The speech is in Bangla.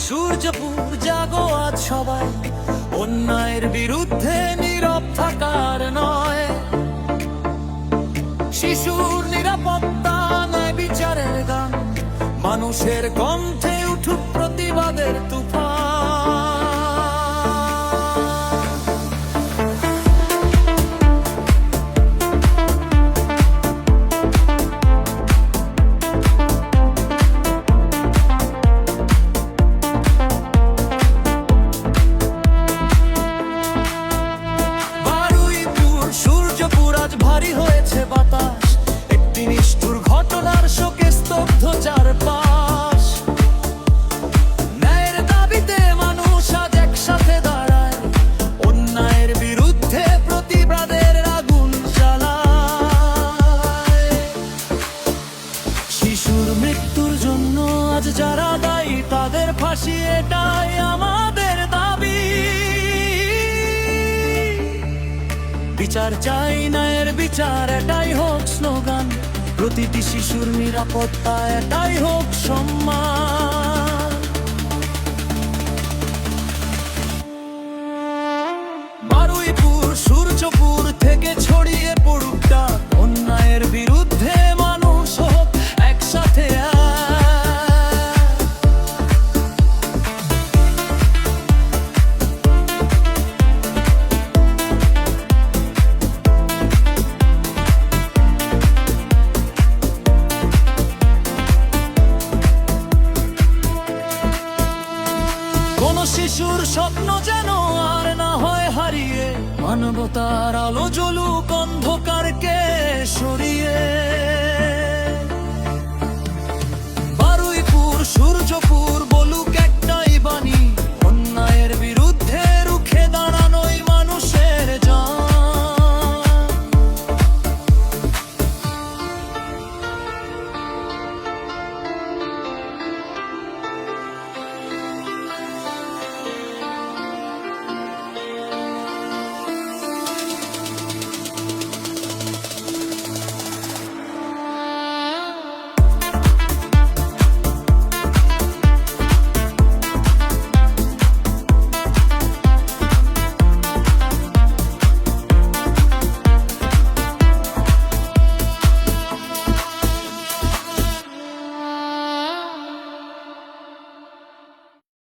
সূর্যপুর জাগো আজ সবাই, অন্যায়ের বিরুদ্ধে নীরব থাকার নয়। শিশুর নিরাপত্তা, ন্যায় বিচারের গান, মানুষের কণ্ঠে উঠুক প্রতিবাদের তুফান। ভারী হয়েছে বাতাস, একটি নিষ্ঠুর ঘটনার শোকে স্তব্ধ চারপাশ। ন্যায়ের দাবিতে মানুষ আজ একসাথে দাঁড়ায়, অন্যায়ের বিরুদ্ধে প্রতিবাদের আগুন জ্বালায়। শিশুর মৃত্যুর জন্য আজ যারা দায়ী, তাদের ফাঁসি, এটাই আমাদের দাবি। বিচার চাই, ন্যায়ের বিচার, এটাই হোক স্লোগান। প্রতিটি শিশুর নিরাপত্তা, এটাই হোক সম্মান। বারুইপুর সূর্যপুর থেকে ছড়িয়ে পড়ুক ডাক, অন্যায়ের বিরুদ্ধে মানুষ হোক একসাথে এক। শিশুর স্বপ্ন যেন আর না হয় হারিয়ে, মানবতার আলো জ্বলুক অন্ধকারকে সরিয়ে। বারুইপুর সূর্যপুর